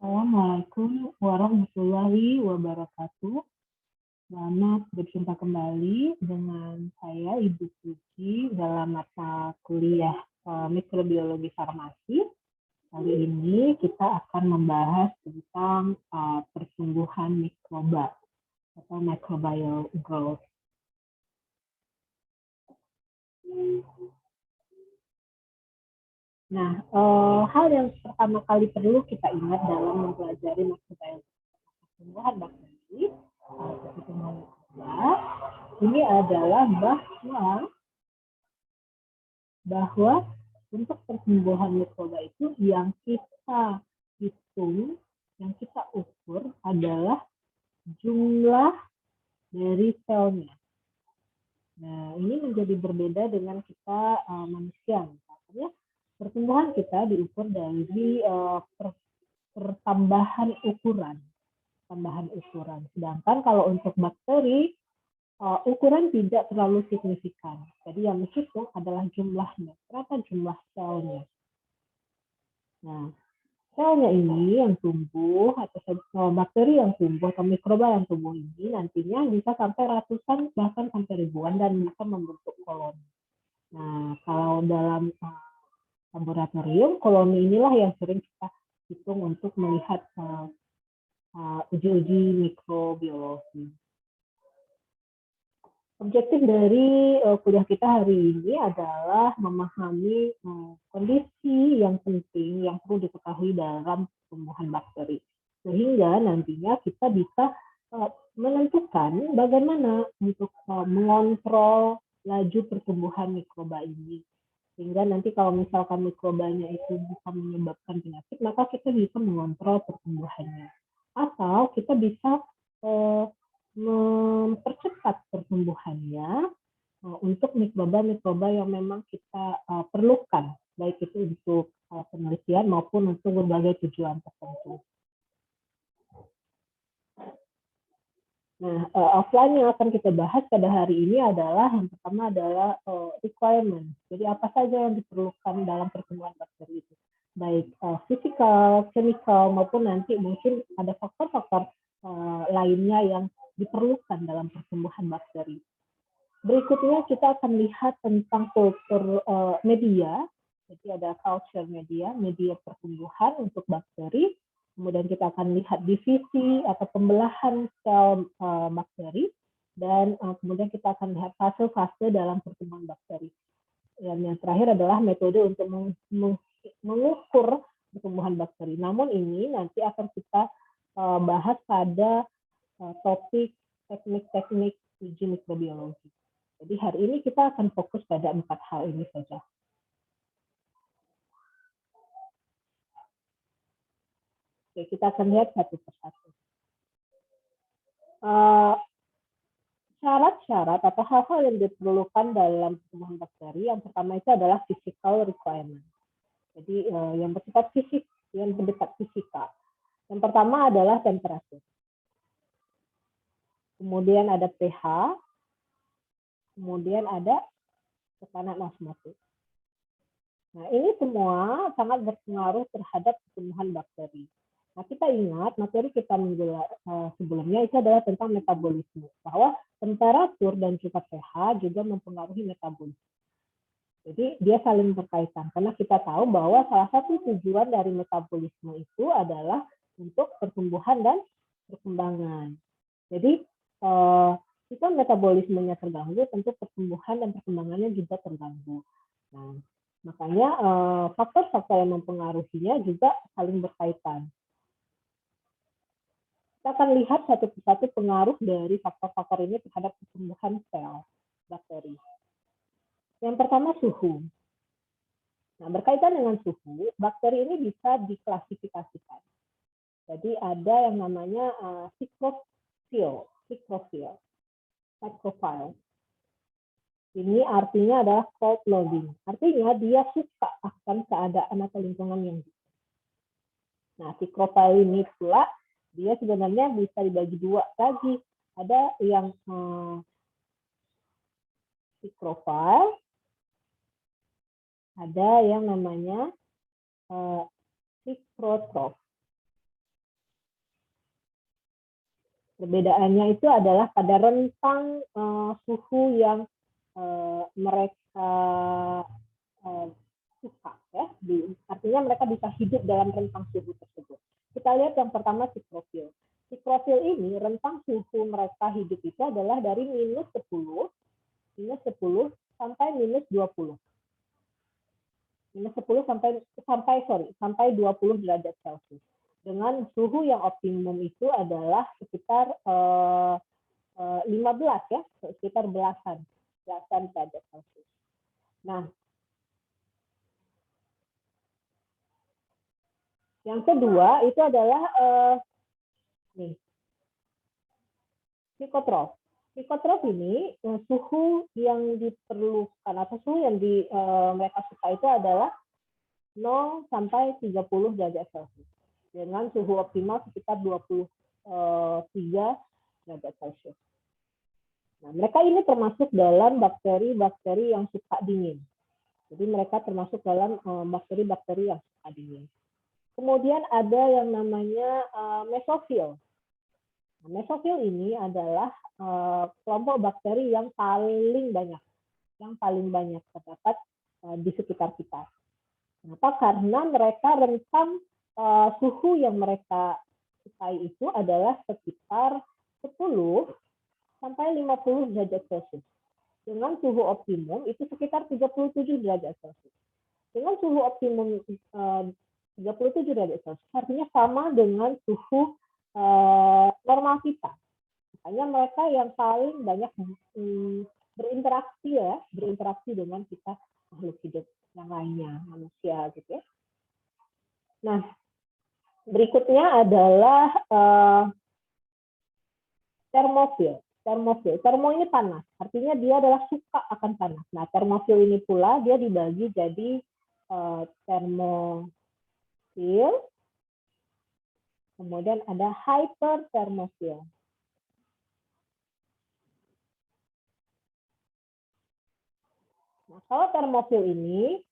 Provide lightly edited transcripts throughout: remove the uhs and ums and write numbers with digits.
Assalamualaikum warahmatullahi wabarakatuh. Selamat berjumpa kembali dengan saya Ibu Suci dalam mata kuliah mikrobiologi farmasi. Kali ini kita akan membahas tentang pertumbuhan mikroba atau microbial growth. Nah, hal yang pertama kali perlu kita ingat dalam mempelajari microbial pertumbuhan bakteri pertumbuhan mikroba ini adalah bahwa untuk pertumbuhan mikroba itu yang kita hitung, yang kita ukur adalah jumlah dari selnya. Nah, ini menjadi berbeda dengan kita manusia. Misalnya, pertumbuhan kita diukur dari pertambahan ukuran. Sedangkan kalau untuk bakteri, ukuran tidak terlalu signifikan. Jadi yang dihitung adalah jumlahnya, berapa jumlah selnya. Nah, selnya ini yang tumbuh, atau bakteri yang tumbuh, atau mikroba yang tumbuh ini nantinya bisa sampai ratusan, bahkan sampai ribuan, dan bisa membentuk koloni. Nah, kalau dalam laboratorium, koloni inilah yang sering kita hitung untuk melihat uji-uji mikrobiologi. Objektif dari kuliah kita hari ini adalah memahami kondisi yang penting yang perlu diketahui dalam pertumbuhan bakteri. Sehingga nantinya kita bisa menentukan bagaimana untuk mengontrol laju pertumbuhan mikroba ini. Sehingga nanti kalau misalkan mikrobanya itu bisa menyebabkan penyakit, maka kita bisa mengontrol pertumbuhannya. Atau kita bisa mempercepat pertumbuhannya untuk mikroba-mikroba yang memang kita perlukan, baik itu untuk penelitian maupun untuk berbagai tujuan tertentu. Nah, offline yang akan kita bahas pada hari ini adalah yang pertama adalah requirement. Jadi apa saja yang diperlukan dalam pertumbuhan bakteri itu, baik fisikal, chemical maupun nanti mungkin ada faktor-faktor lainnya yang diperlukan dalam pertumbuhan bakteri. Berikutnya kita akan lihat tentang kultur media. Jadi ada culture media, media pertumbuhan untuk bakteri. Kemudian kita akan lihat divisi atau pembelahan sel bakteri. Dan kemudian kita akan lihat fase-fase dalam pertumbuhan bakteri. Dan yang terakhir adalah metode untuk mengukur pertumbuhan bakteri. Namun ini nanti akan kita bahas pada topik teknik-teknik uji mikrobiologi. Jadi hari ini kita akan fokus pada 4 hal ini saja. Oke, kita akan lihat satu persatu. Syarat-syarat atau hal-hal yang diperlukan dalam pertumbuhan bakteri, yang pertama itu adalah physical requirement. Jadi yang bersifat fisik, yang bersifat fisika. Yang pertama adalah temperatur. Kemudian ada pH, kemudian ada tekanan osmosis. Nah, ini semua sangat berpengaruh terhadap pertumbuhan bakteri. Nah, kita ingat materi kita sebelumnya itu adalah tentang metabolisme, bahwa temperatur dan juga pH juga mempengaruhi metabolisme. Jadi dia saling berkaitan, karena kita tahu bahwa salah satu tujuan dari metabolisme itu adalah untuk pertumbuhan dan perkembangan. Jadi jika metabolismenya terganggu, tentu pertumbuhan dan perkembangannya juga terganggu. Nah, makanya faktor-faktor yang mempengaruhinya juga saling berkaitan. Kita akan lihat satu persatu pengaruh dari faktor-faktor ini terhadap pertumbuhan sel bakteri. Yang pertama suhu. Nah, berkaitan dengan suhu, bakteri ini bisa diklasifikasikan. Jadi ada yang namanya psychrophile. Ini artinya adalah cold loving. Artinya dia suka akan keadaan atau lingkungan yang dingin. Nah, psychrophile ini pula dia sebenarnya bisa dibagi dua lagi. Ada yang psychrophile, ada yang namanya psychrotroph. Perbedaannya itu adalah pada rentang suhu yang mereka suka, ya. Artinya mereka bisa hidup dalam rentang suhu tersebut. Kita lihat yang pertama siklofil. Siklofil ini rentang suhu mereka hidup itu adalah dari -10 sampai -20. Sampai 20 derajat Celcius. Dengan suhu yang optimum itu adalah sekitar 15, ya, sekitar belasan derajat Celcius. Nah, yang kedua itu adalah psikotrop. Psikotrop ini suhu yang diperlukan atau suhu yang mereka suka itu adalah 0 sampai 30 derajat Celcius dengan suhu optimal sekitar 23 derajat Celcius. Nah, mereka ini termasuk dalam bakteri-bakteri yang suka dingin. Jadi mereka termasuk dalam bakteri-bakteri yang suka dingin. Kemudian ada yang namanya mesofil. Nah, mesofil ini adalah kelompok bakteri yang paling banyak terdapat di sekitar kita. Kenapa? Karena mereka rentang suhu yang mereka sukai itu adalah sekitar 10 sampai 50 derajat Celcius. Dengan suhu optimum itu sekitar 37 derajat Celcius. Dengan suhu optimum 37 derajat Celcius artinya sama dengan suhu normal kita. Makanya mereka yang paling banyak berinteraksi dengan kita makhluk hidup yang lainnya, manusia gitu ya. Nah, berikutnya adalah termofil. Termo ini panas, artinya dia adalah suka akan panas. Nah, termofil ini pula dia dibagi jadi termofil, kemudian ada hypertermofil. Nah, kalau termofil ini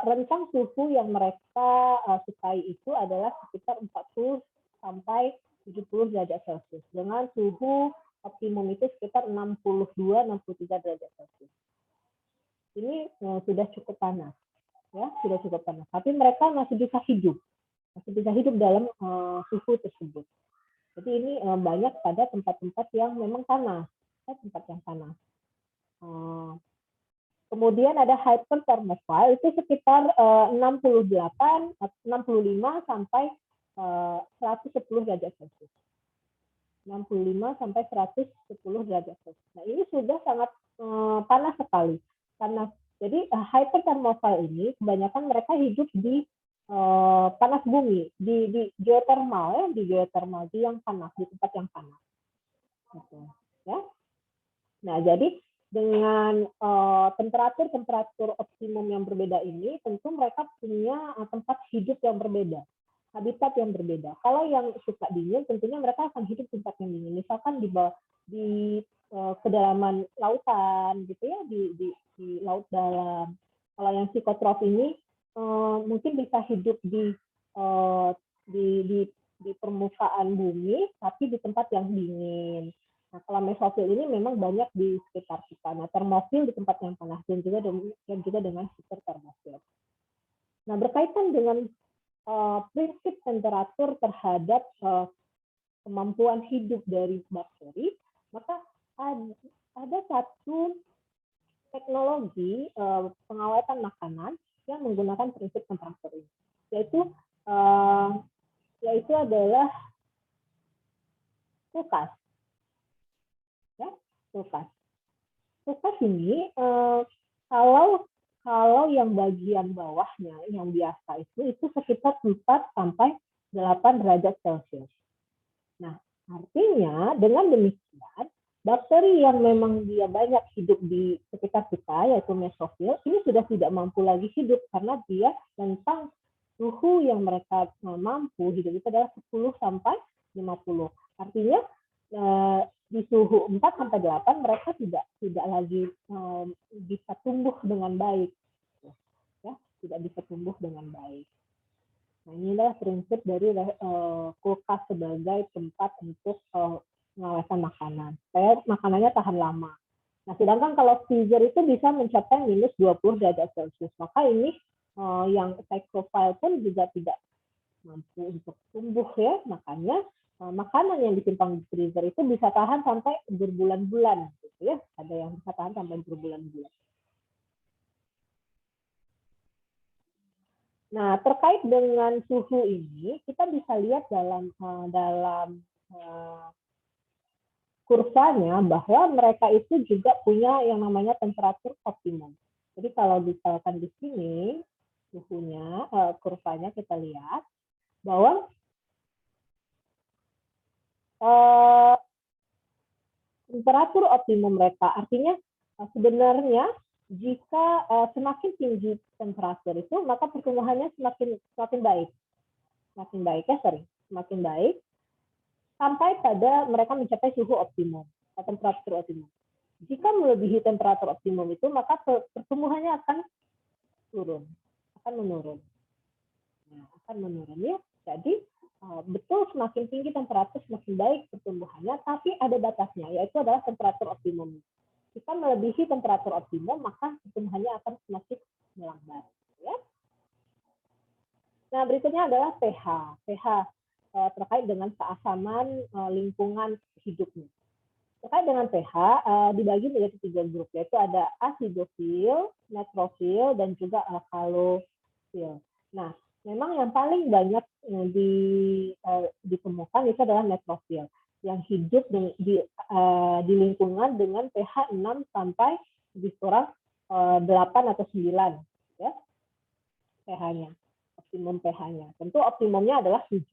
rentang suhu yang mereka sukai itu adalah sekitar 40 sampai 70 derajat Celcius dengan suhu optimum itu sekitar 62-63 derajat Celcius. Ini sudah cukup panas, ya, sudah cukup panas. Tapi mereka masih bisa hidup dalam suhu tersebut. Jadi ini banyak pada tempat-tempat yang memang panas, tempat yang panas. Kemudian ada hyperthermophile itu sekitar 65 sampai 110 derajat Celcius. 65 sampai 110 derajat Celcius. Nah, ini sudah sangat panas sekali. Jadi hyperthermophile ini kebanyakan mereka hidup di panas bumi, di geothermal, di yang panas, di tempat yang panas. Gitu, ya. Nah, jadi dengan temperatur optimum yang berbeda ini, tentu mereka punya tempat hidup yang berbeda, habitat yang berbeda. Kalau yang suka dingin, tentunya mereka akan hidup di tempat yang dingin. Misalkan di kedalaman lautan, gitu ya, di laut dalam. Kalau yang psikotrop ini mungkin bisa hidup di permukaan bumi, tapi di tempat yang dingin. Nah, kalau mesofil ini memang banyak di sekitar kita. Nah, termofil di tempat yang panas dan juga dengan hipertermofil. Nah, berkaitan dengan prinsip temperatur terhadap kemampuan hidup dari bakteri, maka ada satu teknologi pengawetan makanan yang menggunakan prinsip temperatur ini, yaitu adalah kulkas. Ya, kulkas ini kalau yang bagian bawahnya yang biasa itu sekitar 4 sampai 8 derajat Celcius. Nah, artinya dengan demikian bakteri yang memang dia banyak hidup di sekitar kita yaitu mesofil ini sudah tidak mampu lagi hidup karena dia tentang suhu yang mereka mampu hidup itu adalah 10 sampai 50. Artinya di suhu 4 sampai 8 mereka tidak lagi bisa tumbuh dengan baik. Ya, tidak bisa tumbuh dengan baik. Nah, inilah prinsip dari kulkas sebagai tempat untuk pengawetkan makanan supaya makanannya tahan lama. Nah, sedangkan kalau freezer itu bisa mencapai minus 20 derajat Celcius. Maka ini yang psychrophile pun juga tidak mampu untuk tumbuh ya. Makanya makanan yang disimpan di freezer itu bisa tahan sampai berbulan-bulan gitu ya. Ada yang bisa tahan sampai berbulan-bulan. Nah, terkait dengan suhu ini, kita bisa lihat dalam kurvanya bahwa mereka itu juga punya yang namanya temperatur optimum. Jadi kalau misalkan di sini suhunya, kurvanya kita lihat bahwa temperatur optimum mereka, artinya sebenarnya jika semakin tinggi temperatur itu, maka pertumbuhannya semakin baik, semakin baik sampai pada mereka mencapai suhu optimum, temperatur optimum. Jika melebihi temperatur optimum itu, maka pertumbuhannya akan menurun. Nah, akan menurun ya. Jadi betul semakin tinggi temperatur semakin baik pertumbuhannya, tapi ada batasnya, yaitu adalah temperatur optimum. Jika melebihi temperatur optimum, maka pertumbuhannya akan semakin melambat. Ya. Nah, berikutnya adalah pH. pH terkait dengan keasaman lingkungan hidupnya. Terkait dengan pH dibagi menjadi 3 grup, yaitu ada asidofil, neutrofil, dan juga alkalofil. Nah, memang yang paling banyak ditemukan itu adalah neutrofil yang hidup di lingkungan dengan pH 6 sampai lebih kurang 8 atau 9 ya pH-nya, optimum pH-nya. Tentu optimumnya adalah 7.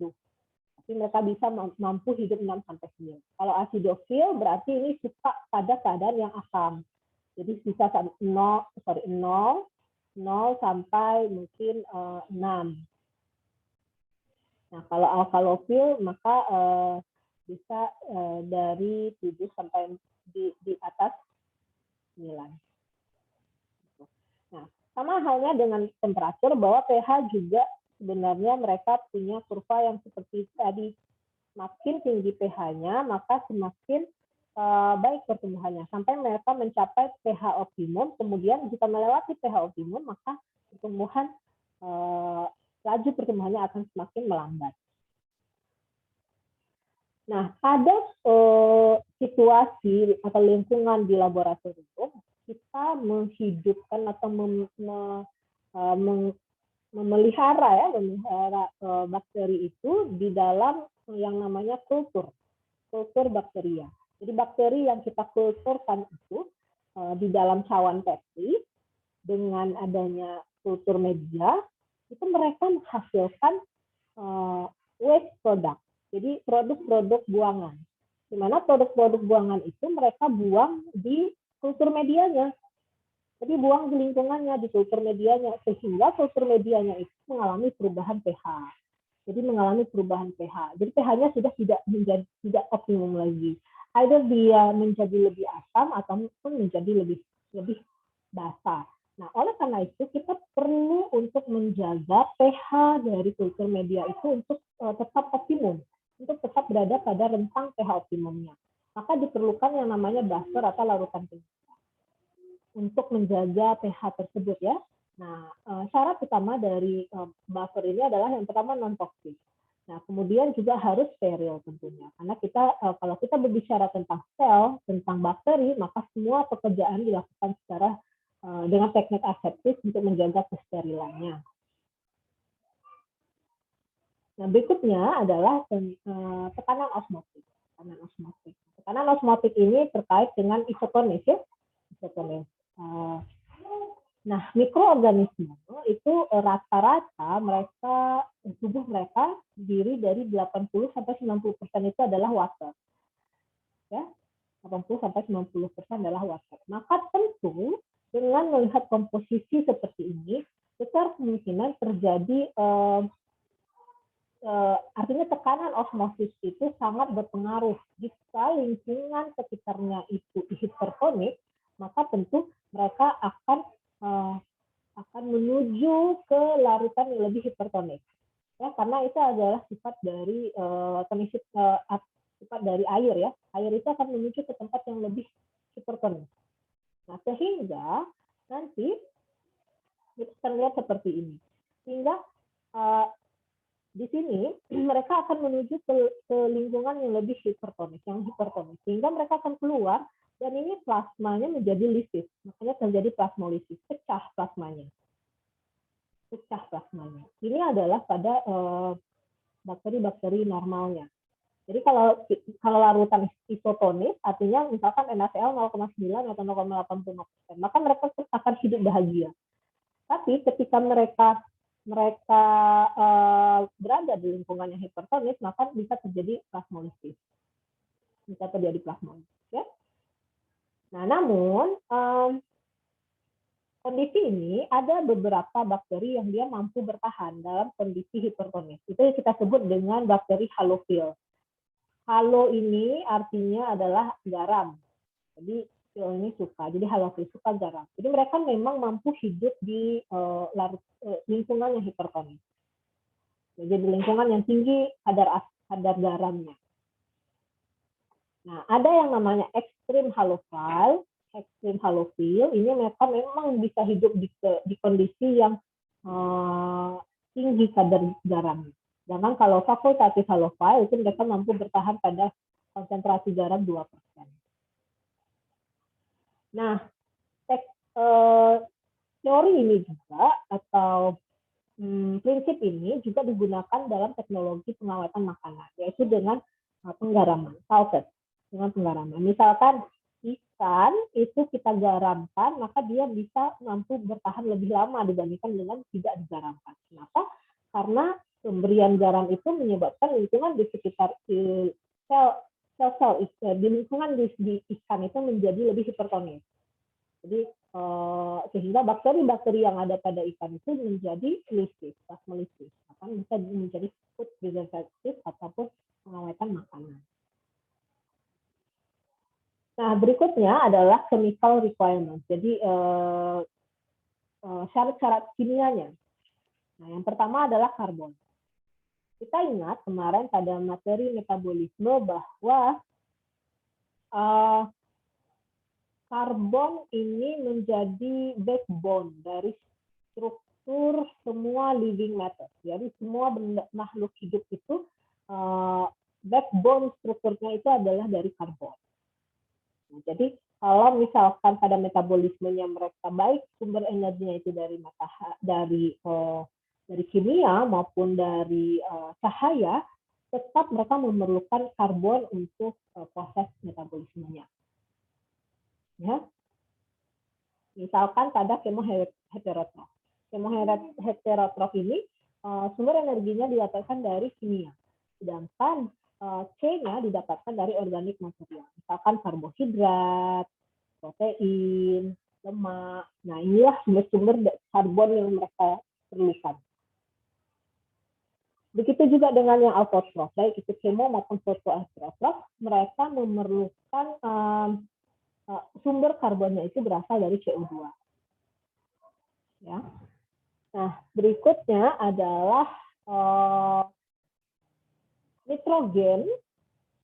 Tapi mereka bisa mampu hidup 6 sampai 9. Kalau asidofil berarti ini suka pada keadaan yang asam. Jadi bisa 0 sampai mungkin 6. Nah, kalau alkalofil maka bisa dari 7 sampai di atas 9. Nah, sama halnya dengan temperatur, bahwa pH juga sebenarnya mereka punya kurva yang seperti tadi. Makin tinggi pH-nya, maka semakin baik pertumbuhannya. Sampai mereka mencapai pH optimum, kemudian jika melewati pH optimum, maka laju pertumbuhannya akan semakin melambat. Nah, pada situasi atau lingkungan di laboratorium, kita menghidupkan atau memelihara bakteri itu di dalam yang namanya kultur bakteria. Jadi bakteri yang kita kulturkan itu di dalam cawan Petri dengan adanya kultur media, itu mereka menghasilkan waste product. Jadi produk-produk buangan. Di mana produk-produk buangan itu mereka buang di kultur medianya. Jadi buang di lingkungannya, di kultur medianya, sehingga kultur medianya itu mengalami perubahan pH. Jadi mengalami perubahan pH. Jadi pH-nya sudah tidak optimum lagi. Either dia menjadi lebih asam ataupun menjadi lebih basah. Nah, oleh karena itu kita perlu untuk menjaga pH dari kultur media itu untuk tetap optimum, untuk tetap berada pada rentang pH optimumnya. Maka diperlukan yang namanya buffer atau larutan penyangga untuk menjaga pH tersebut ya. Nah, syarat utama dari buffer ini adalah yang pertama non-toksik. Nah, kemudian juga harus steril tentunya. Karena kita kalau kita berbicara tentang sel, tentang bakteri, maka semua pekerjaan dilakukan secara dengan teknik aseptis untuk menjaga kesterilannya. Nah, berikutnya adalah tekanan osmotik. Tekanan osmotik ini terkait dengan isotonis ya. Isotonis. Nah, mikroorganisme itu rata-rata tubuh mereka terdiri dari 80 sampai 90% itu adalah water. Ya. 80 sampai 90% adalah water. Maka tentu dengan melihat komposisi seperti ini, besar kemungkinan terjadi artinya tekanan osmosis itu sangat berpengaruh. Jika lingkungan sekitarnya itu hipertonik, maka tentu mereka akan menuju ke larutan yang lebih hipertonik. Ya, karena itu adalah sifat dari sifat dari air ya. Air itu akan menuju ke tempat yang lebih hipertonis. Nah, sehingga nanti itu terlihat seperti ini. Sehingga di sini mereka akan menuju ke lingkungan yang lebih hipertonis, sehingga mereka akan keluar dan ini plasmanya menjadi lisis, makanya terjadi plasmolisis, pecah plasmanya. Ini adalah pada bakteri-bakteri normalnya. Jadi kalau larutan isotonis, artinya misalkan NaCl 0,9 atau 0,85%, maka mereka akan hidup bahagia. Tapi ketika mereka berada di lingkungan yang hipertonis, maka bisa terjadi plasmolisis. Ya? Nah, namun kondisi ini ada beberapa bakteri yang dia mampu bertahan dalam kondisi hipertonis. Itu yang kita sebut dengan bakteri halofil. Halo ini artinya adalah garam. Jadi ini suka, jadi halofil suka garam. Jadi mereka memang mampu hidup di lingkungan yang hipertonis. Jadi lingkungan yang tinggi kadar garamnya. Nah, ada yang namanya ekstrim halofil. Ini mereka memang bisa hidup di kondisi yang tinggi kadar garamnya. Sedangkan kalau fakultatif halofil itu mereka mampu bertahan pada konsentrasi garam 2%. Nah, teori ini juga atau prinsip ini juga digunakan dalam teknologi pengawatan makanan, yaitu dengan penggaraman, salted, dengan penggaraman. Misalkan ikan itu kita garamkan, maka dia bisa mampu bertahan lebih lama dibandingkan dengan tidak digaramkan. Kenapa? Karena pemberian garam itu menyebabkan lingkungan di sekitar sel di lingkungan di ikan itu menjadi lebih hipertonis. Jadi sehingga bakteri-bakteri yang ada pada ikan itu menjadi lisis, plasmolisis, akan bisa menjadi food preservative ataupun pengawatan makanan. Nah, berikutnya adalah chemical requirements. Jadi syarat-syarat kimianya. Nah, yang pertama adalah karbon. Kita ingat kemarin pada materi metabolisme bahwa karbon ini menjadi backbone dari struktur semua living matter. Jadi semua makhluk hidup itu backbone strukturnya itu adalah dari karbon. Nah, jadi kalau misalkan pada metabolismenya mereka baik sumber energinya itu dari kimia maupun dari cahaya, tetap mereka memerlukan karbon untuk proses metabolismenya. Ya. Misalkan pada kemoheterotrof. Kemoheterotrof ini sumber energinya didapatkan dari kimia, sedangkan C-nya didapatkan dari organik material. Misalkan karbohidrat, protein, lemak. Nah, inilah sumber-sumber karbon yang mereka perlukan. Begitu juga dengan yang autotrof, baik itu kemo maupun fotoautotrof, mereka memerlukan sumber karbonnya itu berasal dari CO2. Ya. Nah, berikutnya adalah nitrogen,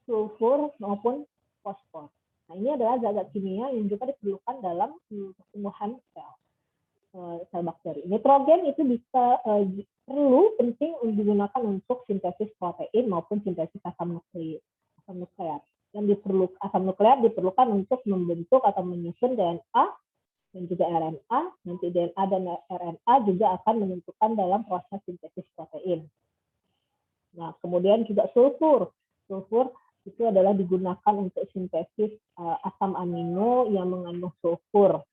sulfur maupun fosfor. Nah, ini adalah zat-zat kimia yang juga diperlukan dalam pertumbuhan sel bakteri. Nitrogen itu bisa perlu penting digunakan untuk sintesis protein maupun sintesis asam nukleat. Asam nukleat diperlukan untuk membentuk atau menyusun DNA dan juga RNA. Nanti DNA dan RNA juga akan menentukan dalam proses sintesis protein. Nah, kemudian juga sulfur. Sulfur itu adalah digunakan untuk sintesis asam amino yang mengandung sulfur.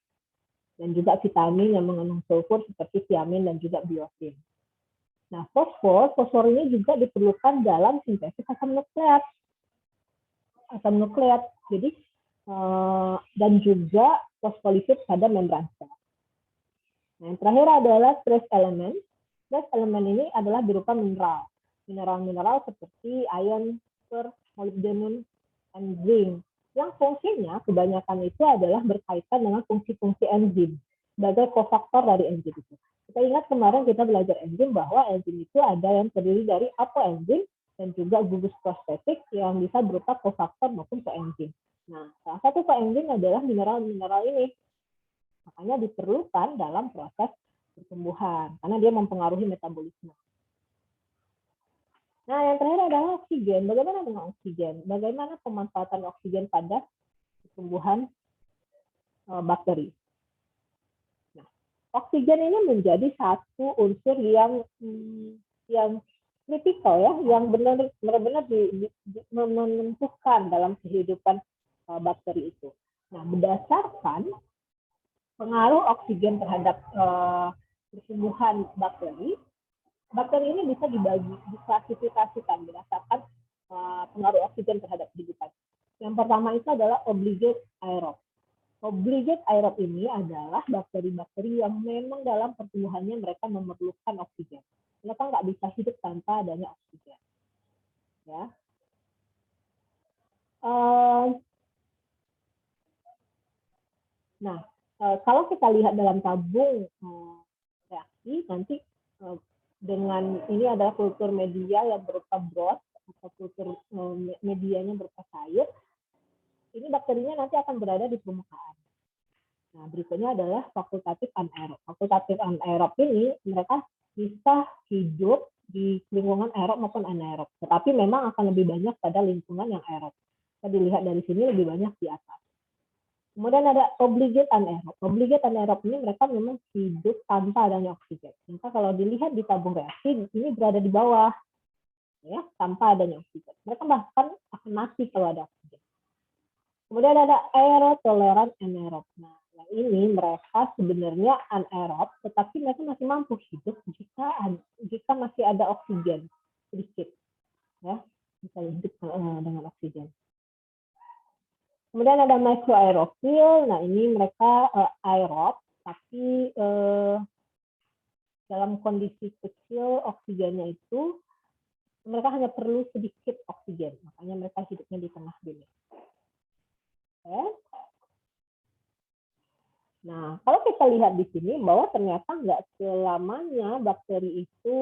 Dan juga vitamin yang mengandung sulfur seperti tiamin dan juga biotin. Nah, fosfor ini juga diperlukan dalam sintesis asam nukleat. Jadi dan juga fosfolipid pada membran sel. Nah, yang terakhir adalah trace element. Trace element ini adalah berupa mineral. Mineral-mineral seperti iron, molybdenum, dan zinc. Yang fungsinya kebanyakan itu adalah berkaitan dengan fungsi-fungsi enzim sebagai kofaktor dari enzim itu. Kita ingat kemarin kita belajar enzim bahwa enzim itu ada yang terdiri dari apoenzim dan juga gugus prostetik yang bisa berupa kofaktor maupun koenzim. Nah, salah satu koenzim adalah mineral-mineral ini. Makanya diperlukan dalam proses pertumbuhan karena dia mempengaruhi metabolisme. Nah, yang terakhir adalah oksigen. Bagaimana dengan oksigen? Bagaimana pemanfaatan oksigen pada pertumbuhan bakteri? Nah, oksigen ini menjadi satu unsur yang kritikal ya, yang benar-benar menentukan dalam kehidupan bakteri itu. Nah, berdasarkan pengaruh oksigen terhadap pertumbuhan bakteri ini bisa diklasifikasikan berdasarkan pengaruh oksigen terhadap kehidupan. Yang pertama itu adalah obligate aerob. Obligate aerob ini adalah bakteri-bakteri yang memang dalam pertumbuhannya mereka memerlukan oksigen. Mereka nggak bisa hidup tanpa adanya oksigen. Ya. Nah, kalau kita lihat dalam tabung reaksi, nanti dengan ini adalah kultur media yang berupa broth atau kultur medianya berupa cair. Ini bakterinya nanti akan berada di permukaan. Nah, berikutnya adalah fakultatif anaerob. Fakultatif anaerob ini mereka bisa hidup di lingkungan aerob maupun anaerob. Tetapi memang akan lebih banyak pada lingkungan yang aerob. Kita dilihat dari sini lebih banyak di atas. Kemudian ada obligate anaerob. Obligate anaerob ini mereka memang hidup tanpa adanya oksigen. Maka kalau dilihat di tabung reaksi, ini berada di bawah, ya, tanpa adanya oksigen. Mereka bahkan akan mati kalau ada oksigen. Kemudian ada aerotoleran anaerob. Nah, yang ini mereka sebenarnya anaerob, tetapi mereka masih mampu hidup jika masih ada oksigen sedikit, ya, bisa hidup dengan oksigen. Kemudian ada microaerofil. Nah, ini mereka aerob, tapi dalam kondisi kecil oksigennya itu mereka hanya perlu sedikit oksigen. Makanya mereka hidupnya di tengah bumi. Okay. Nah, kalau kita lihat di sini bahwa ternyata nggak selamanya bakteri itu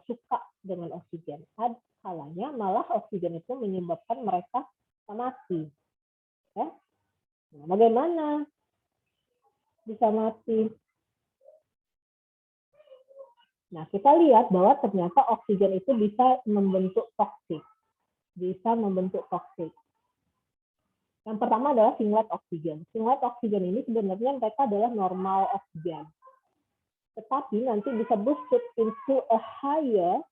suka dengan oksigen. Ada kalanya malah oksigen itu menyebabkan mereka mati. Ya. Nah, bagaimana bisa mati? Nah, kita lihat bahwa ternyata oksigen itu bisa membentuk toksik. Bisa membentuk toksik. Yang pertama adalah singlet oksigen. Singlet oksigen ini sebenarnya mereka adalah normal oksigen. Tetapi nanti bisa boosted into a higher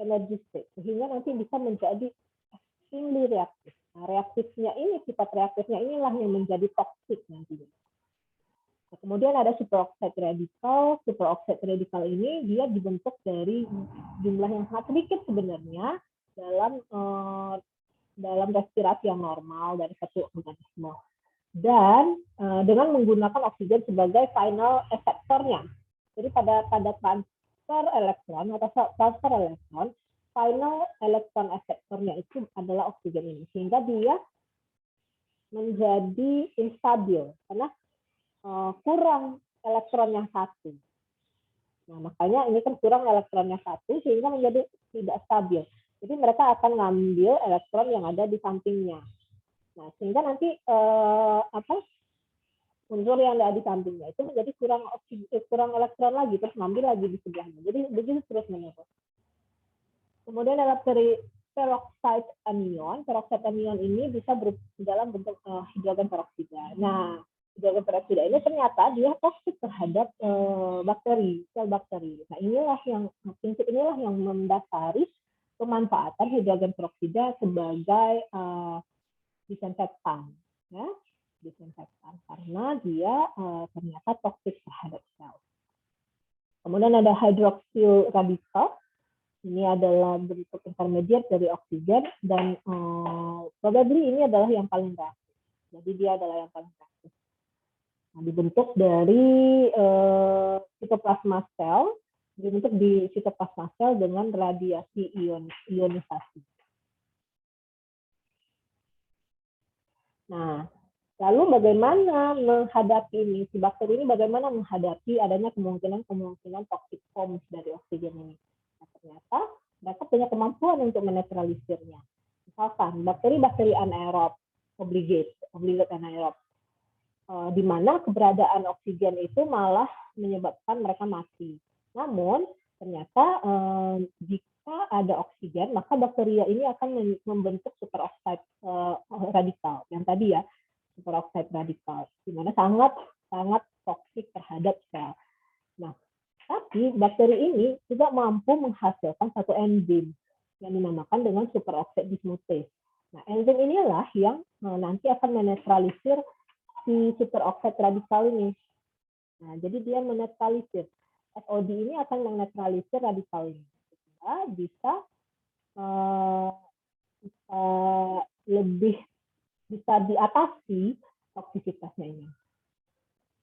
energy state. Sehingga nanti bisa menjadi extremely reaktif. Nah, reaktifnya ini, sifat reaktifnya inilah yang menjadi toksik nantinya. Nah, kemudian ada superoxide radikal. Superoxide radikal ini dia dibentuk dari jumlah yang sangat sedikit sebenarnya dalam respirasi yang normal dari satu organisme. Dan dengan menggunakan oksigen sebagai final efektornya. Jadi pada transfer elektron atau transfer elektron, final elektron efektornya itu adalah oksigen ini, sehingga dia menjadi instabil karena kurang elektron yang satu. Nah, makanya ini kan kurang elektronnya satu sehingga menjadi tidak stabil. Jadi mereka akan ngambil elektron yang ada di sampingnya. Nah, sehingga nanti unsur yang ada di sampingnya itu menjadi kurang elektron lagi, terus ngambil lagi di sebelahnya. Jadi begitu terus menerus. Kemudian ada peroxide anion. Peroxide anion ini bisa dalam bentuk hidrogen peroksida. Nah, hidrogen peroksida ini ternyata dia toksik terhadap bakteri, sel bakteri. Nah, prinsip inilah yang mendasari pemanfaatan hidrogen peroksida sebagai disinfektan, ya, disinfektan karena dia ternyata toksik terhadap sel. Kemudian ada hidroksil radikal. Ini adalah bentuk intermediate dari oksigen dan probably ini adalah yang paling reaktif. Jadi dia adalah yang paling reaktif. Nah, dibentuk dari sitoplasma sel, dibentuk di sitoplasma sel dengan radiasi ionisasi. Nah, lalu bagaimana menghadapi ini? Si bakteri ini bagaimana menghadapi adanya kemungkinan toxic forms dari oksigen ini? Nah, ternyata mereka punya kemampuan untuk menetralisirnya. Misalkan bakteri-bakteri anaerob, obligate anaerob, di mana keberadaan oksigen itu malah menyebabkan mereka mati. Namun ternyata jika ada oksigen, maka bakteria ini akan membentuk superoxide radikal yang tadi ya, superoxide radikal, di mana sangat toksik terhadap sel. Nah, tapi bakteri ini juga mampu menghasilkan satu enzim yang dinamakan dengan superoxide dismutase. Nah, enzim inilah yang nanti akan menetralisir si superoxide radikal ini. Nah, jadi dia menetralisir. SOD ini akan menetralisir radikal ini. Sehingga bisa diatasi toksisitasnya ini.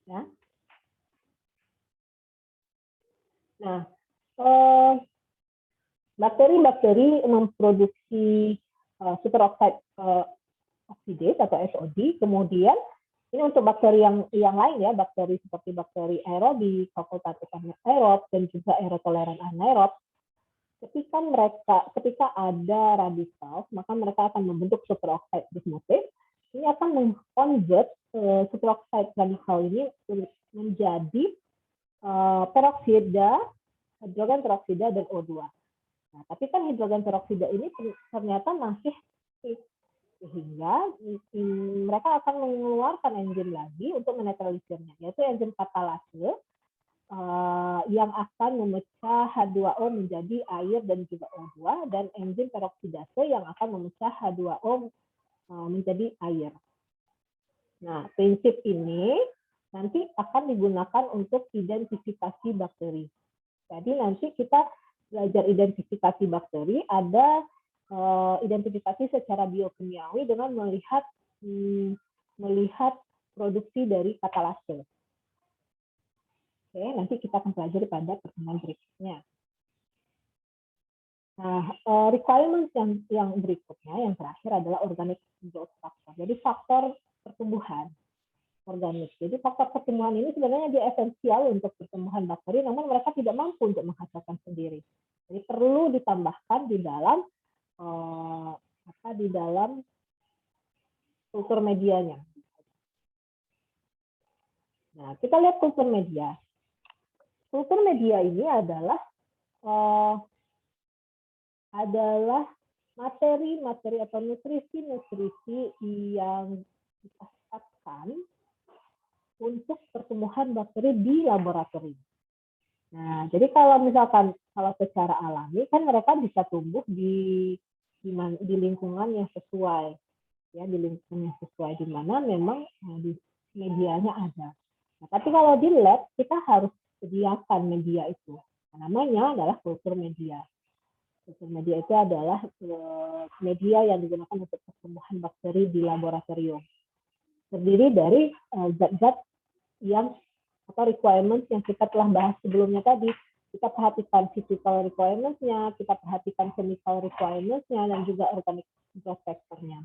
Ya. Nah, bakteri-bakteri memproduksi superoxide oxidase atau SOD, kemudian ini untuk bakteri yang lain ya, bakteri seperti bakteri aerobik, fakultatif anaerob, dan juga aerotoleran anaerob. Ketika ada radikal, maka mereka akan membentuk superoxide dismutase. Ini akan mengkonvert superoxide radikal ini menjadi peroksida, hidrogen peroksida dan O2. Nah, tapi kan hidrogen peroksida ini ternyata masih sehingga mereka akan mengeluarkan enzim lagi untuk menetralisirnya, yaitu enzim katalase yang akan memecah H2O menjadi air dan juga O2, dan enzim peroksidase yang akan memecah H2O menjadi air. Nah, prinsip ini nanti akan digunakan untuk identifikasi bakteri. Jadi nanti kita belajar identifikasi bakteri, ada identifikasi secara biokimiawi dengan melihat produksi dari katalase. Oke, nanti kita akan pelajari pada pertemuan berikutnya. Nah, requirements yang berikutnya, yang terakhir adalah organic growth factor. Jadi faktor pertumbuhan organik. Jadi faktor pertumbuhan ini sebenarnya dia esensial untuk pertumbuhan bakteri, namun mereka tidak mampu untuk menghasilkan sendiri. Jadi perlu ditambahkan di dalam kultur medianya. Nah, kita lihat kultur media. Kultur media ini adalah materi-materi atau nutrisi-nutrisi yang dipasarkan untuk pertumbuhan bakteri di laboratorium. Nah, jadi kalau secara alami kan mereka bisa tumbuh di lingkungan yang sesuai, ya, di lingkungan yang sesuai di mana memang di medianya ada. Nah, tapi kalau di lab kita harus sediakan media itu. Nah, namanya adalah kultur media. Kultur media itu adalah media yang digunakan untuk pertumbuhan bakteri di laboratorium. Terdiri dari zat-zat atau requirements yang kita telah bahas sebelumnya tadi. Kita perhatikan physical requirements-nya, kita perhatikan chemical requirements-nya, dan juga organic growth factor-nya.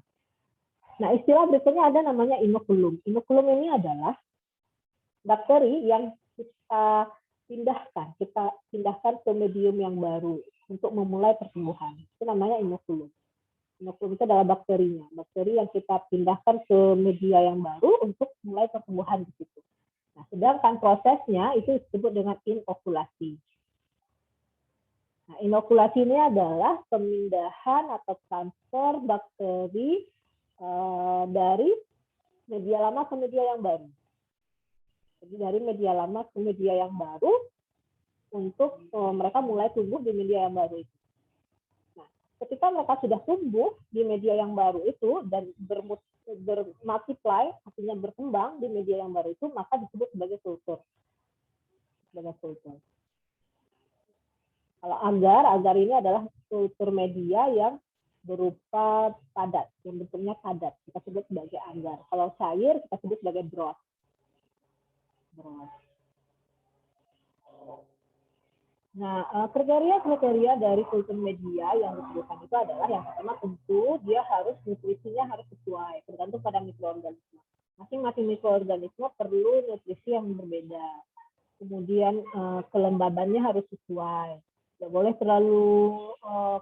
Nah, istilah berikutnya ada namanya inokulum. Inokulum ini adalah bakteri yang kita pindahkan ke medium yang baru untuk memulai pertumbuhan. Itu namanya inokulum. Inokulum itu adalah bakterinya. Bakteri yang kita pindahkan ke media yang baru untuk mulai pertumbuhan di situ. Nah, sedangkan prosesnya itu disebut dengan inokulasi. Nah, inokulasi ini adalah pemindahan atau transfer bakteri dari media lama ke media yang baru. Jadi dari media lama ke media yang baru untuk mereka mulai tumbuh di media yang baru itu. Nah, ketika mereka sudah tumbuh di media yang baru itu dan bermultiply, artinya berkembang di media yang baru itu, maka disebut sebagai kultur. Kalau agar ini adalah kultur media yang berupa padat, yang bentuknya padat. Kita sebut sebagai agar. Kalau cair, kita sebut sebagai broth. Nah, kriteria dari kultur media yang disebutkan itu adalah yang pertama tentu dia nutrisinya harus sesuai, tergantung pada mikroorganisme. Masing-masing mikroorganisme perlu nutrisi yang berbeda. Kemudian kelembabannya harus sesuai. Tidak boleh terlalu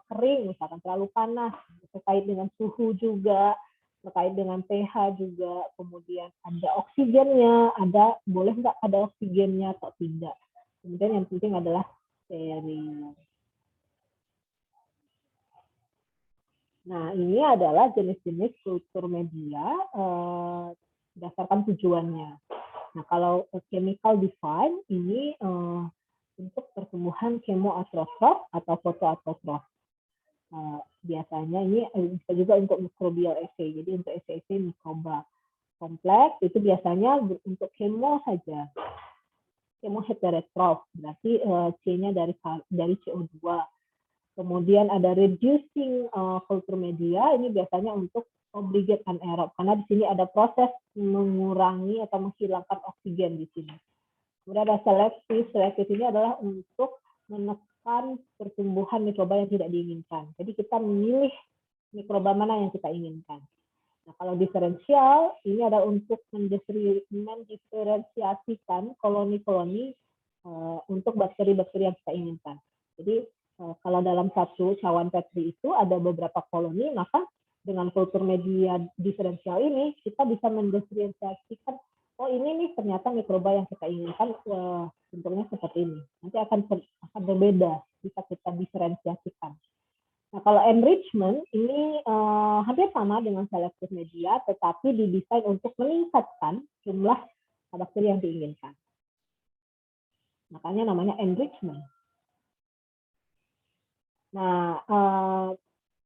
kering, misalkan terlalu panas, terkait dengan suhu juga, terkait dengan pH juga, kemudian ada oksigennya, boleh nggak ada oksigennya atau tidak. Kemudian yang penting adalah steril. Nah, ini adalah jenis-jenis kultur media berdasarkan tujuannya. Nah, kalau chemical define ini untuk pertumbuhan kemoautotrof atau fotoautotrof. Biasanya ini bisa juga untuk microbial assay. Jadi untuk assay mikroba kompleks itu biasanya untuk kemo saja. Kemo heterotrof berarti C-nya dari CO2. Kemudian ada reducing culture media, ini biasanya untuk obligate anaerob, karena di sini ada proses mengurangi atau menghilangkan oksigen di sini. Kemudian ada selektif ini adalah untuk menekan pertumbuhan mikroba yang tidak diinginkan. Jadi kita memilih mikroba mana yang kita inginkan. Nah, kalau diferensial, ini adalah untuk mendiferensiasikan koloni-koloni untuk bakteri-bakteri yang kita inginkan. Jadi kalau dalam satu cawan Petri itu ada beberapa koloni, maka dengan kultur media diferensial ini kita bisa mendiferensiasikan, oh ini nih ternyata mikroba yang kita inginkan bentuknya seperti ini. Nanti akan berbeda, bisa kita diferensiasikan. Nah, kalau enrichment ini hampir sama dengan selektif media, tetapi didesain untuk meningkatkan jumlah bakteri yang diinginkan. Makanya namanya enrichment. Nah,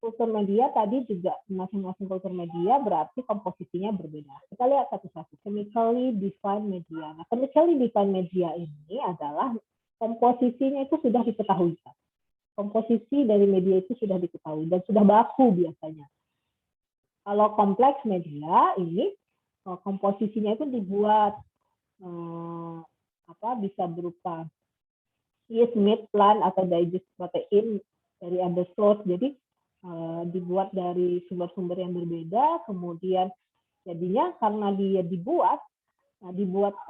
kultur media tadi juga masing-masing kultur media berarti komposisinya berbeda. Kita lihat satu-satu. Chemically defined media. Nah, chemically defined media ini adalah komposisinya itu sudah diketahui. Komposisi dari media itu sudah diketahui dan sudah baku biasanya. Kalau kompleks media ini komposisinya itu dibuat bisa berupa yeast, meat, plant atau digest protein dari other source. Jadi dibuat dari sumber-sumber yang berbeda, kemudian jadinya karena dia dibuat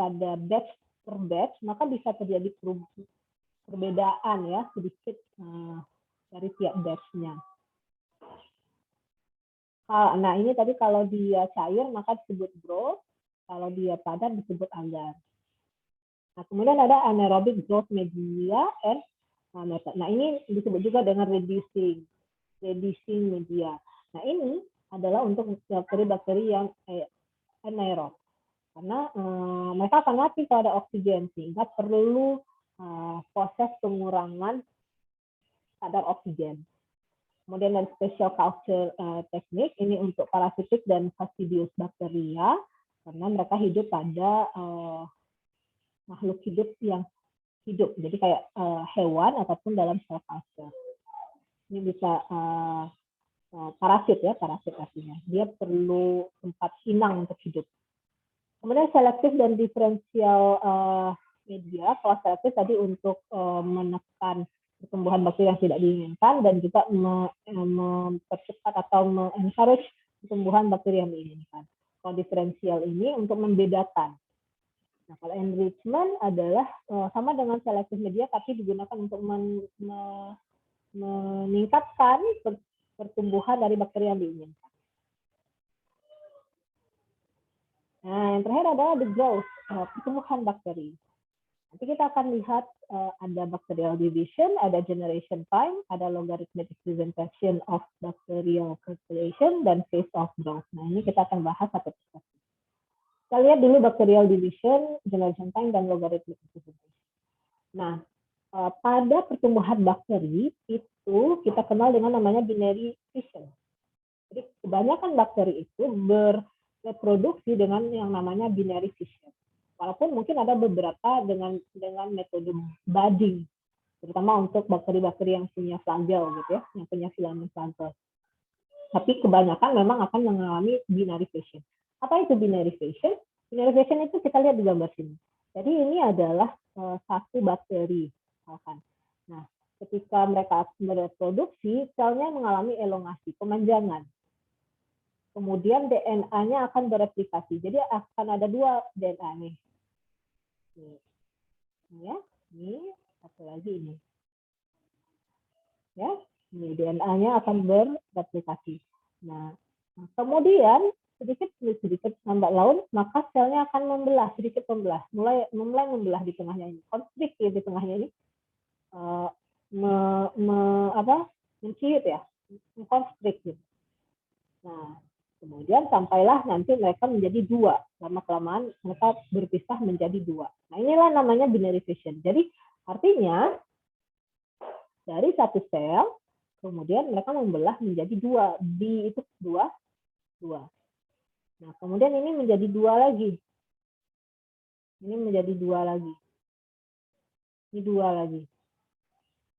pada batch per batch, maka bisa terjadi perbedaan ya sedikit dari tiap batch-nya. Nah, ini tadi kalau dia cair maka disebut broth, kalau dia padat disebut agar. Nah, kemudian ada anaerobic growth media and method. Nah, ini disebut juga dengan reducing media. Nah, ini adalah untuk bakteri-bakteri yang anaerob. Karena mereka akan mati kalau ada oksigen, sehingga perlu proses pengurangan kadar oksigen. Kemudian ada special culture teknik, ini untuk parasitik dan fastidious bacteria, karena mereka hidup pada makhluk hidup yang hidup, jadi kayak hewan ataupun dalam cell culture. Ini bisa parasit ya, parasit artinya. Dia perlu tempat inang untuk hidup. Kemudian selektif dan diferensial media. Kalau selektif tadi untuk menekan pertumbuhan bakteri yang tidak diinginkan dan juga mempercepat atau mengencourage pertumbuhan bakteri yang diinginkan. Kalau diferensial ini untuk membedakan. Nah, kalau enrichment adalah sama dengan selektif media, tapi digunakan untuk meningkatkan pertumbuhan dari bakteri yang diinginkan. Nah, yang terakhir adalah the growth, pertumbuhan bakteri. Nanti kita akan lihat ada bacterial division, ada generation time, ada logarithmic representation of bacterial population, dan phase of growth. Nah, ini kita akan bahas satu persatu. Kita lihat dulu bacterial division, generation time, dan logarithmic representation. Nah, pada pertumbuhan bakteri itu kita kenal dengan namanya binary fission. Jadi kebanyakan bakteri itu berreproduksi dengan yang namanya binary fission. Walaupun mungkin ada beberapa dengan metode budding, terutama untuk bakteri-bakteri yang punya flagel gitu ya, yang punya filamen flagel. Tapi kebanyakan memang akan mengalami binary fission. Apa itu binary fission? Binary fission itu kita lihat di gambar sini. Jadi ini adalah satu bakteri, misalkan. Nah, ketika mereka bereproduksi, selnya mengalami elongasi, pemanjangan. Kemudian DNA-nya akan bereplikasi. Jadi akan ada dua DNA nih. Ini ya, ini satu lagi ini. Ya, ini DNA-nya akan berreplikasi. Nah, kemudian sedikit demi sedikit lambat laun, maka selnya akan membelah, sedikit membelah, mulai membelah di tengahnya ini, konflik di tengahnya ini, menciut ya, konflik gitu. Nah, kemudian sampailah nanti mereka menjadi dua, lama-kelamaan mereka berpisah menjadi dua. Nah, inilah namanya binary fission. Jadi artinya dari satu sel, kemudian mereka membelah menjadi dua, B itu dua. Nah, kemudian ini menjadi dua lagi. Ini menjadi dua lagi. Ini dua lagi.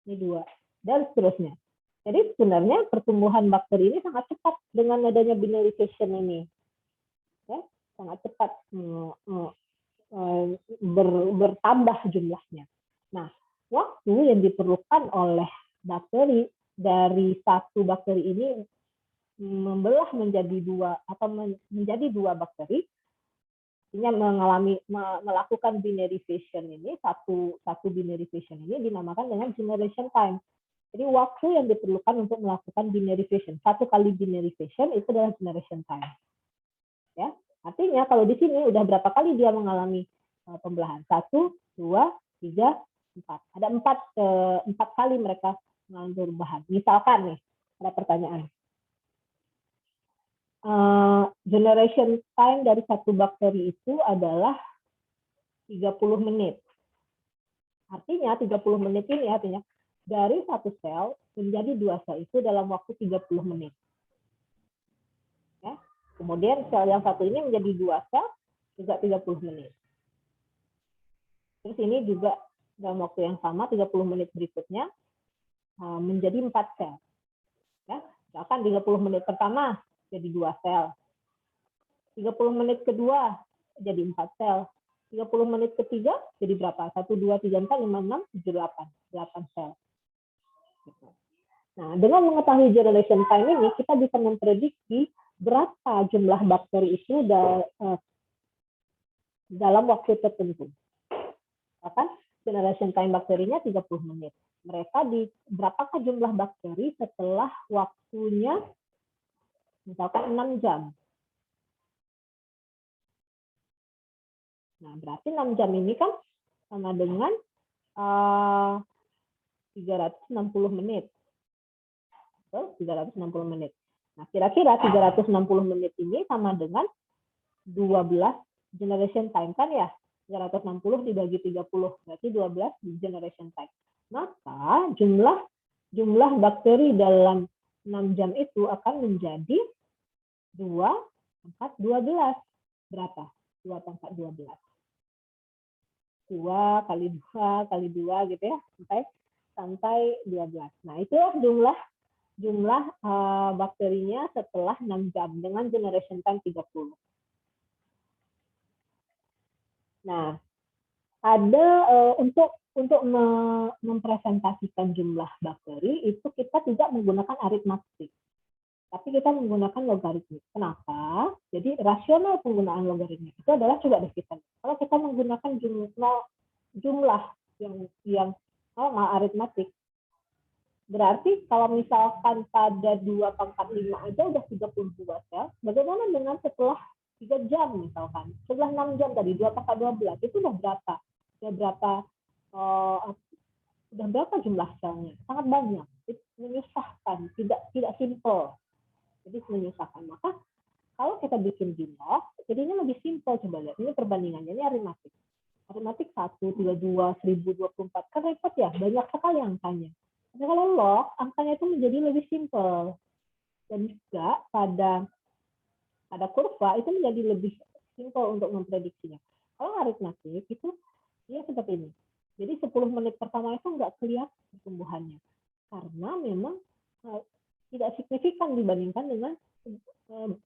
Ini dua. Dan seterusnya. Jadi sebenarnya pertumbuhan bakteri ini sangat cepat dengan adanya binary fission ini. Ya, sangat cepat bertambah jumlahnya. Nah, waktu yang diperlukan oleh bakteri dari satu bakteri ini membelah menjadi dua atau menjadi dua bakteri, artinya melakukan binary fission ini, satu binary fission ini dinamakan dengan generation time. Jadi waktu yang diperlukan untuk melakukan binary fission, satu kali binary fission itu adalah generation time. Ya, artinya kalau di sini udah berapa kali dia mengalami pembelahan? 1, 2, 3, 4. Ada 4 kali mereka mengalami perubahan. Misalkan nih, ada pertanyaan. Generation time dari satu bakteri itu adalah 30 menit. Artinya 30 menit ini artinya dari satu sel menjadi dua sel itu dalam waktu 30 menit. Ya. Kemudian sel yang satu ini menjadi dua sel juga 30 menit. Terus ini juga dalam waktu yang sama 30 menit berikutnya menjadi 4 sel. Ya. Misalkan 30 menit pertama jadi 2 sel. 30 menit kedua jadi 4 sel. 30 menit ketiga jadi berapa? 1, 2, 3, 4, 5, 6, 7, 8 sel. Nah, dengan mengetahui generation time ini, kita bisa memprediksi berapa jumlah bakteri itu dalam waktu tertentu. Kan? Generation time bakterinya 30 menit. Mereka berapakah jumlah bakteri setelah waktunya misalkan 6 jam. Nah, berarti 6 jam ini kan sama dengan 360 menit. 360 menit. Nah, kira-kira 360 menit ini sama dengan 12 generation time kan ya? 360 dibagi 30, berarti 12 generation time. Maka jumlah bakteri dalam 6 jam itu akan menjadi 2 pangkat 12. Berapa? 2 pangkat 12. 2 kali 2 kali 2 gitu ya, sampai 12. Nah, itulah jumlah bakterinya setelah 6 jam dengan generation time 30. Nah, ada untuk mempresentasikan jumlah bakteri itu kita tidak menggunakan aritmatik, tapi kita menggunakan logaritmik. Kenapa? Jadi rasional penggunaan logaritmik itu adalah, coba deh kita, kalau kita menggunakan jumlah yang aritmatik, berarti kalau misalkan pada 2 pangkat 5 aja udah 32 sel, bagaimana dengan setelah 3 jam misalkan? Setelah 6 jam tadi, 2 pangkat 12, itu udah berapa? Udah berapa jumlah selnya? Sangat banyak. Itu menyusahkan, tidak simple. Jadi menyusahkan. Maka kalau kita bikin jumlah, jadinya lebih simple. Coba lihat, ini perbandingannya, ini aritmatik. Aritmatik 1, 32, 1024, kan repot ya, banyak sekali angkanya. Tapi kalau log, angkanya itu menjadi lebih simple. Dan juga pada kurva itu menjadi lebih simple untuk memprediksinya. Kalau aritmatik itu dia seperti ini. Jadi 10 menit pertama itu nggak kelihatan pertumbuhannya. Karena memang tidak signifikan dibandingkan dengan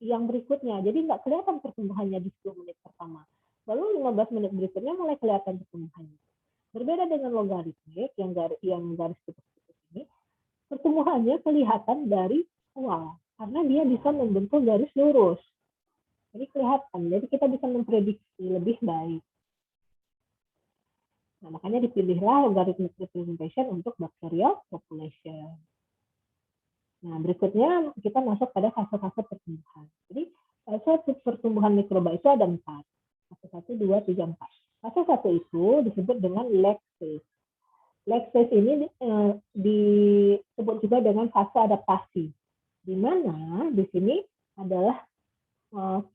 yang berikutnya. Jadi nggak kelihatan pertumbuhannya di 10 menit pertama. Lalu 15 menit berikutnya mulai kelihatan pertumbuhannya. Berbeda dengan logaritmik yang garis putus-putus ini, pertumbuhannya kelihatan dari awal. Karena dia bisa membentuk garis lurus. Jadi kelihatan. Jadi kita bisa memprediksi lebih baik. Nah, makanya dipilihlah logarithmic representation untuk bacterial population. Nah, berikutnya kita masuk pada fase-fase pertumbuhan. Jadi, fase pertumbuhan mikroba itu ada 4. Fase 1, 2, 3, 4. Fase 1 itu disebut dengan lag phase. Lag phase ini disebut juga dengan fase adaptasi, di mana di sini adalah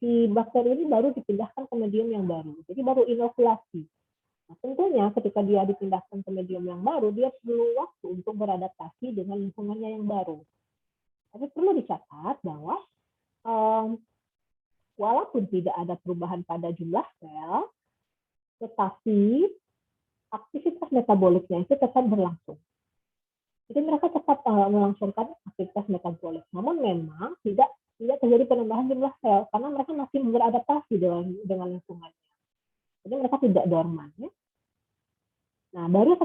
si bakteri ini baru dipindahkan ke medium yang baru. Jadi baru inokulasi. Nah, tentunya ketika dia dipindahkan ke medium yang baru, dia perlu waktu untuk beradaptasi dengan lingkungannya yang baru. Tapi perlu dicatat bahwa walaupun tidak ada perubahan pada jumlah sel, tetapi aktivitas metaboliknya itu tetap berlangsung. Jadi mereka tetap melangsungkan aktivitas metabolik. Namun memang tidak terjadi penambahan jumlah sel karena mereka masih beradaptasi dengan lingkungannya. Jadi mereka tidak dorman. Ya. Nah, baru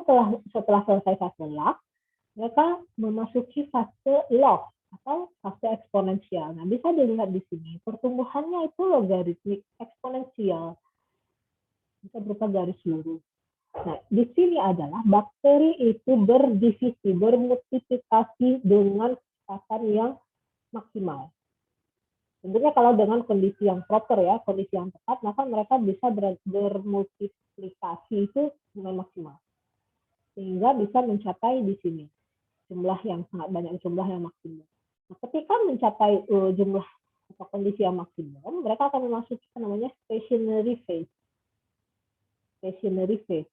setelah selesai fase lag, mereka memasuki fase log atau fase eksponensial. Nah, bisa dilihat di sini, pertumbuhannya itu logaritmik eksponensial. Bisa berupa garis lurus. Nah, di sini adalah bakteri itu berdivisi, bermultiplikasi dengan kecepatan yang maksimal. Tentunya kalau dengan kondisi yang proper ya, kondisi yang tepat, maka mereka bisa bermultiplikasi itu dengan maksimal. Sehingga bisa mencapai di sini jumlah yang sangat banyak, jumlah yang maksimum. Nah, ketika mencapai jumlah atau kondisi yang maksimum, mereka akan memasuki namanya stationary phase. Stationary phase.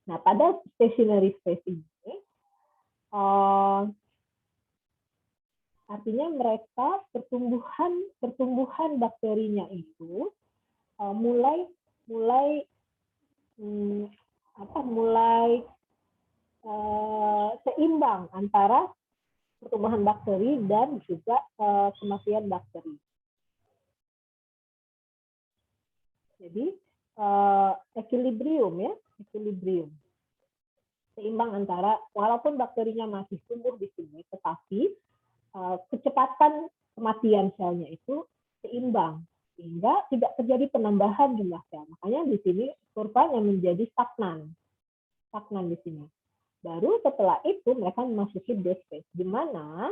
Nah, pada stationary phase ini, artinya mereka pertumbuhan bakterinya itu mulai seimbang antara pertumbuhan bakteri dan juga kematian bakteri. Jadi equilibrium ya, equilibrium. Seimbang antara walaupun bakterinya masih tumbuh di sini, tetapi kecepatan kematian selnya itu seimbang sehingga tidak terjadi penambahan jumlah sel. Makanya di sini kurvanya menjadi stagnan di sini. Baru setelah itu mereka memasuki death phase, di mana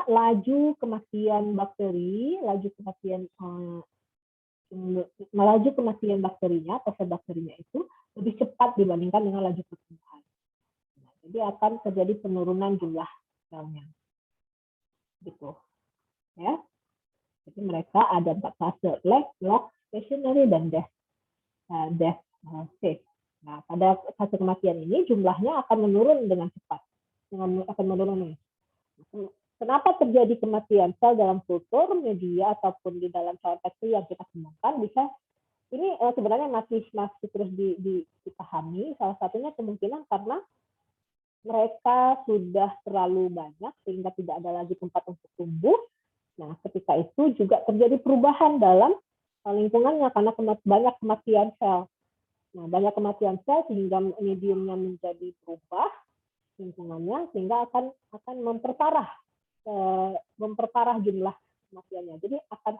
laju kematian bakteri, laju kematian bakterinya atau sel bakterinya itu lebih cepat dibandingkan dengan laju pertumbuhan. Nah, jadi akan terjadi penurunan jumlah selnya. Gitu. Ya. Jadi mereka ada 4 fase, lag, log, stationary, dan death phase. Nah, pada fase kematian ini jumlahnya akan menurun dengan cepat. Akan menurun. Kenapa terjadi kematian sel dalam kultur, media, ataupun di dalam cell factory yang kita kembangkan? Ini sebenarnya masih terus dipahami. Salah satunya kemungkinan karena mereka sudah terlalu banyak sehingga tidak ada lagi tempat untuk tumbuh. Nah, ketika itu juga terjadi perubahan dalam lingkungannya karena banyak kematian sel. Nah, banyak kematian sel sehingga mediumnya menjadi berubah lingkungannya sehingga akan memperparah jumlah kematiannya. Jadi akan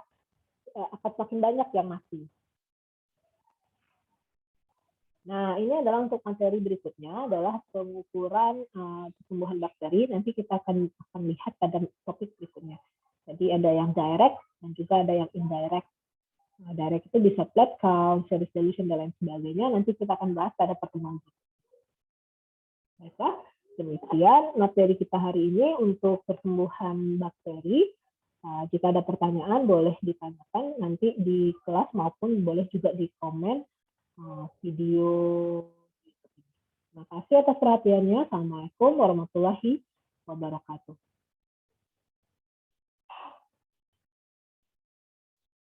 semakin banyak yang mati. Nah, ini adalah untuk materi berikutnya adalah pengukuran pertumbuhan bakteri. Nanti kita akan lihat pada topik berikutnya. Jadi ada yang direct dan juga ada yang indirect. Nah, direct itu bisa plate count, series dilution, dan lain sebagainya. Nanti kita akan bahas pada pertemuan berikutnya. Demikian materi kita hari ini untuk pertumbuhan bakteri. Jika ada pertanyaan boleh ditanyakan nanti di kelas maupun boleh juga di komen video. Terima kasih atas perhatiannya. Assalamualaikum warahmatullahi wabarakatuh.